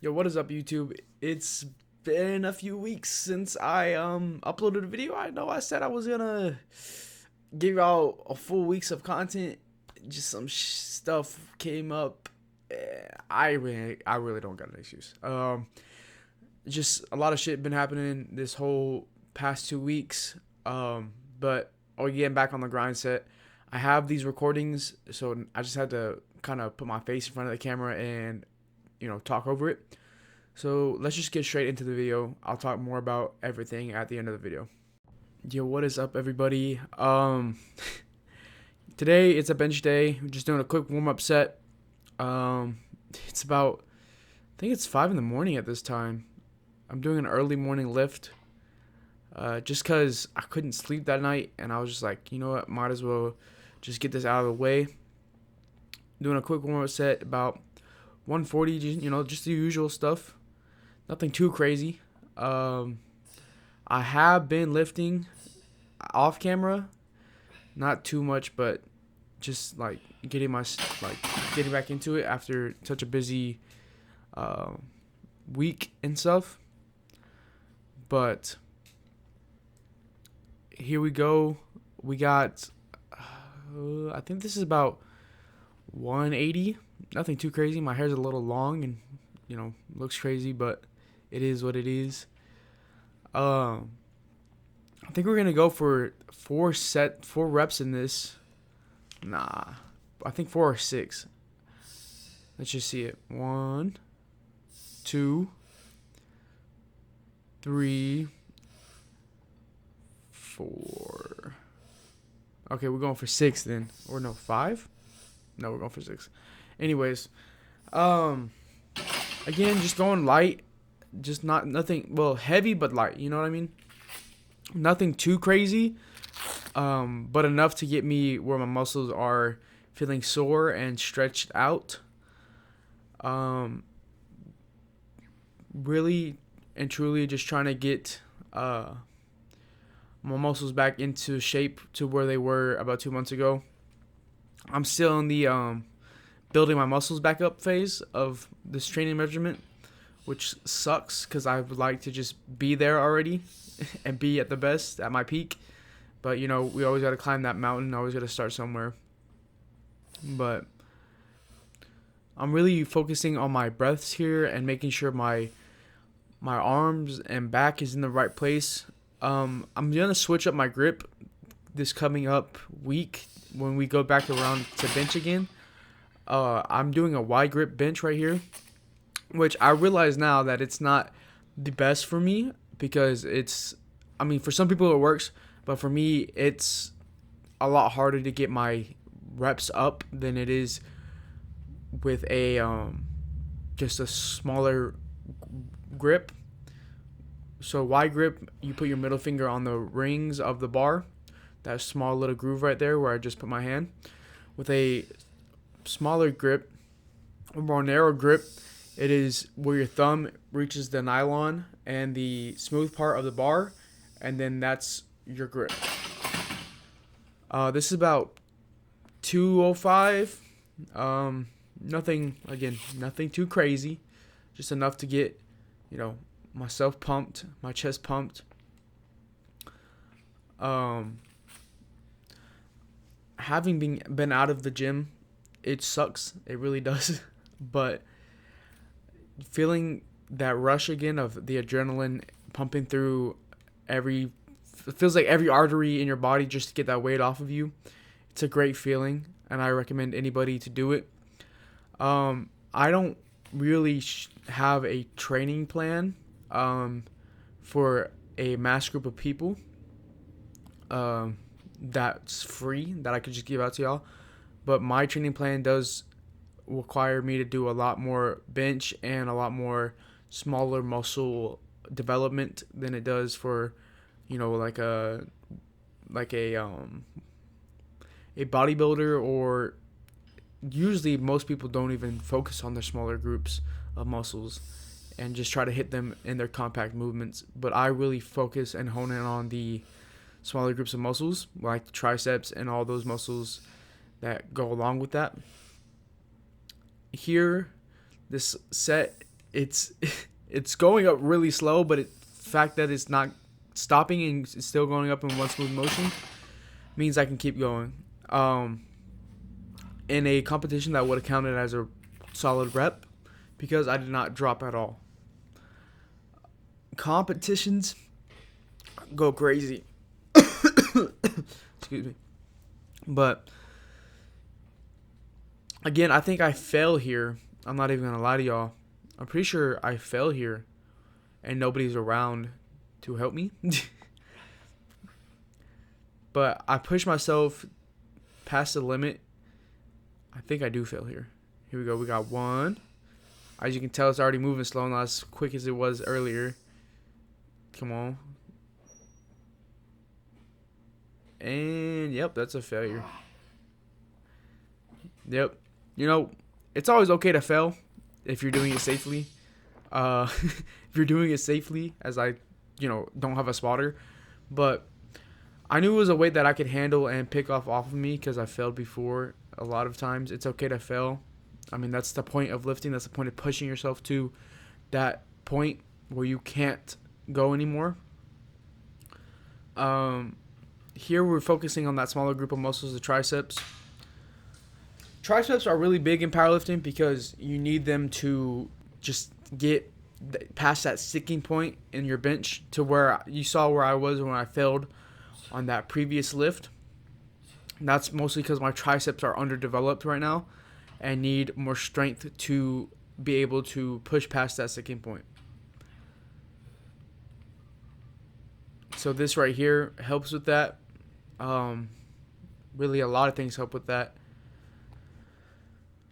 Yo, what is up, YouTube? It's been a few weeks since I uploaded a video. I know I said I was gonna give out a full weeks of content. Just some stuff came up. I really don't got an excuse. Just a lot of shit been happening this whole past 2 weeks. But getting back on the grind set. I have these recordings, so I just had to kind of put my face in front of the camera and talk over it. So let's just get straight into the video. I'll talk more about everything at the end of the video. Yo, what is up, everybody? Today it's a bench day. We're just doing a quick warm up set. It's about, I think it's 5 in the morning at this time. I'm doing an early morning lift. Just cause I couldn't sleep that night, and I was just like, you know what, might as well just get this out of the way. Doing a quick warm up set, about 140, just the usual stuff. Nothing too crazy. I have been lifting off camera, not too much, but just like getting back into it after such a busy week and stuff. But here we go. We got, I think this is about 180. Nothing too crazy. My hair's a little long and looks crazy, but it is what it is. I think we're gonna go for four reps in this. Nah, I think 4 or 6. Let's just see it. 1, 2, 3, 4. Okay, we're going for 6 then, or no, 5. No, we're going for 6. Anyways, again, just going light, just nothing. Well, heavy but light. You know what I mean? Nothing too crazy, but enough to get me where my muscles are feeling sore and stretched out. Really and truly, just trying to get my muscles back into shape to where they were about 2 months ago. I'm still in the building my muscles back up phase of this training regimen, which sucks because I would like to just be there already and be at the best, at my peak. But, we always got to climb that mountain. Always got to start somewhere. But I'm really focusing on my breaths here and making sure my arms and back is in the right place. I'm going to switch up my grip this coming up week when we go back around to bench again. I'm doing a wide grip bench right here, which I realize now that it's not the best for me because for some people it works, but for me it's a lot harder to get my reps up than it is with a just a smaller grip. So wide grip, you put your middle finger on the rings of the bar, that small little groove right there where I just put my hand. With a smaller grip, a more narrow grip, it is where your thumb reaches the nylon and the smooth part of the bar, and then that's your grip. This is about 205. Nothing too crazy, just enough to get, myself pumped, my chest pumped. Having been out of the gym, it sucks. It really does. But feeling that rush again of the adrenaline pumping through it feels like every artery in your body just to get that weight off of you. It's a great feeling, and I recommend anybody to do it. I don't really have a training plan for a mass group of people that's free that I could just give out to y'all. But my training plan does require me to do a lot more bench and a lot more smaller muscle development than it does for, like a bodybuilder, or usually most people don't even focus on their smaller groups of muscles and just try to hit them in their compact movements. But I really focus and hone in on the smaller groups of muscles, like the triceps and all those muscles that go along with that. Here, this set it's it's going up really slow, but the fact that it's not stopping and it's still going up in one smooth motion means I can keep going. In a competition that would have counted as a solid rep because I did not drop at all. Competitions go crazy. Excuse me. But again, I think I fell here. I'm not even gonna lie to y'all. I'm pretty sure I fell here and nobody's around to help me. But I pushed myself past the limit. I think I do fail here. Here we go. We got one. As you can tell, it's already moving slow, not as quick as it was earlier. Come on. And, yep, that's a failure. Yep. You know, it's always okay to fail if you're doing it safely. If you're doing it safely, as I, don't have a spotter. But I knew it was a weight that I could handle and pick off of me because I failed before a lot of times. It's okay to fail. I mean, that's the point of lifting. That's the point of pushing yourself to that point where you can't go anymore. Here we're focusing on that smaller group of muscles, the triceps. Triceps are really big in powerlifting because you need them to just get past that sticking point in your bench to where you saw where I was when I failed on that previous lift. And that's mostly because my triceps are underdeveloped right now and need more strength to be able to push past that sticking point. So this right here helps with that. Really, a lot of things help with that.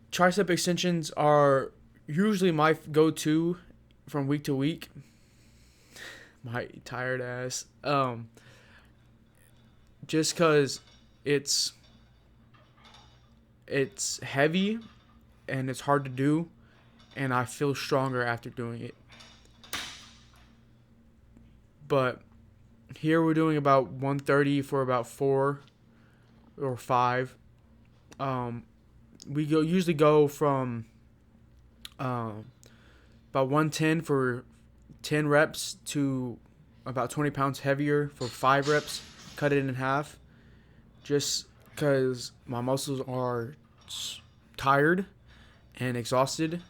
Tricep extensions are usually my go-to from week to week. My tired ass. Just because it's heavy and it's hard to do, and I feel stronger after doing it. But here we're doing about 130 for about 4 or 5. We usually go from about 110 for 10 reps to about 20 pounds heavier for 5 reps. Cut it in half just because my muscles are tired and exhausted,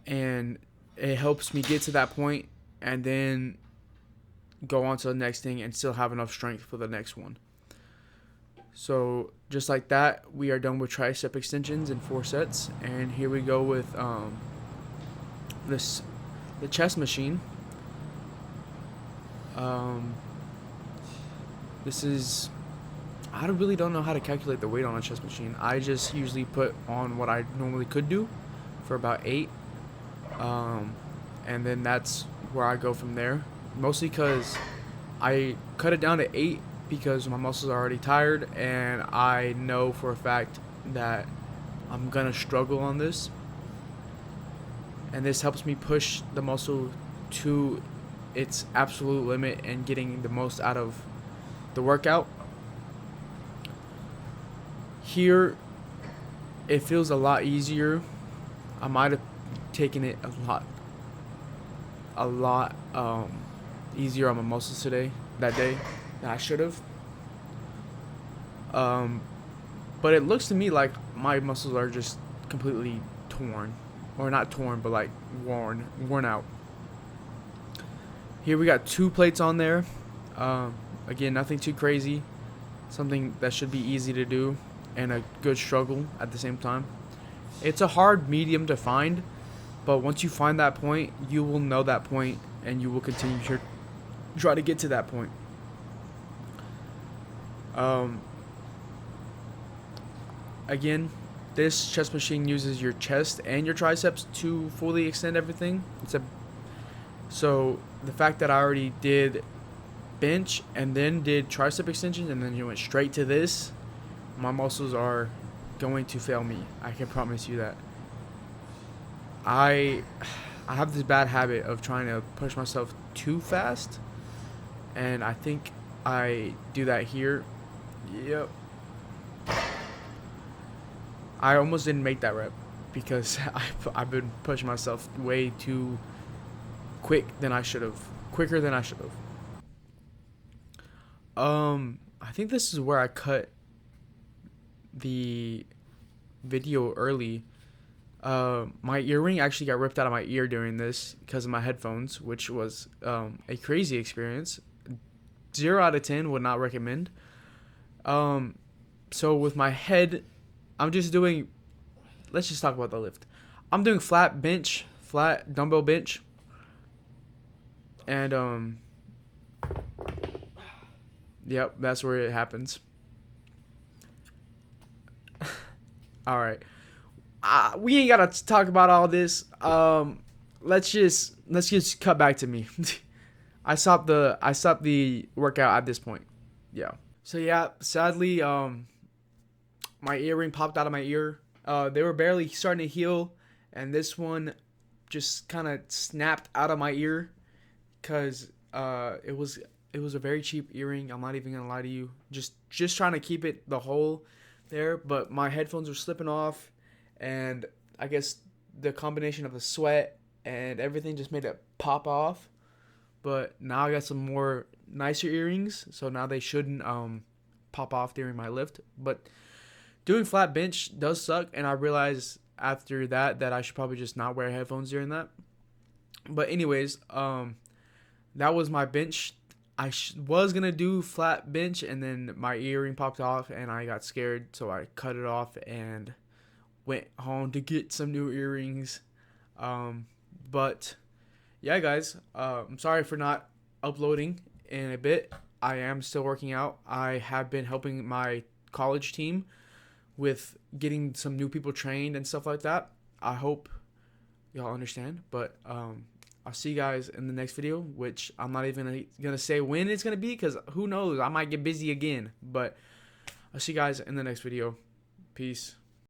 and it helps me get to that point and then go on to the next thing and still have enough strength for the next one. So just like that, we are done with tricep extensions in 4 sets, and here we go with the chest machine. This is, I really don't know how to calculate the weight on a chest machine. I just usually put on what I normally could do for about 8, and then that's where I go from there. Mostly because I cut it down to 8 because my muscles are already tired, and I know for a fact that I'm gonna struggle on this, and this helps me push the muscle to its absolute limit and getting the most out of the workout. Here it feels a lot easier. I might have taken it a lot easier on my muscles that day than I should have. But it looks to me like my muscles are just completely torn, or not torn, but like worn out. Here we got 2 plates on there. Again, nothing too crazy. Something that should be easy to do and a good struggle at the same time. It's a hard medium to find, but once you find that point, you will know that point and you will continue to try to get to that point. Again, this chest machine uses your chest and your triceps to fully extend everything. So the fact that I already did bench and then did tricep extensions and then you went straight to this, my muscles are going to fail me. I can promise you that. I have this bad habit of trying to push myself too fast, and I think I do that here. Yep. I almost didn't make that rep. because I've been pushing myself way too quicker than I should have. I think this is where I cut the video early. My earring actually got ripped out of my ear during this because of my headphones, which was a crazy experience. 0 out of 10 would not recommend. So with my head, I'm just doing. Let's just talk about the lift. I'm doing flat dumbbell bench, and yep, that's where it happens. All right. We ain't gotta talk about all this. Let's just cut back to me. I stopped the workout at this point. Yeah. So yeah, sadly, my earring popped out of my ear. They were barely starting to heal, and this one just kind of snapped out of my ear, cause it was a very cheap earring. I'm not even gonna lie to you. Just trying to keep it the whole there, but my headphones were slipping off, and I guess the combination of the sweat and everything just made it pop off. But now I got some more nicer earrings, so now they shouldn't pop off during my lift. But doing flat bench does suck, and I realized after that I should probably just not wear headphones during that. But anyways, that was my bench. I was gonna do flat bench, and then my earring popped off, and I got scared, so I cut it off and went home to get some new earrings. But yeah, guys, I'm sorry for not uploading in a bit. I am still working out. I have been helping my college team with getting some new people trained and stuff like that. I hope y'all understand, but I'll see you guys in the next video, which I'm not even gonna say when it's gonna be, because who knows, I might get busy again. But I'll see you guys in the next video. Peace.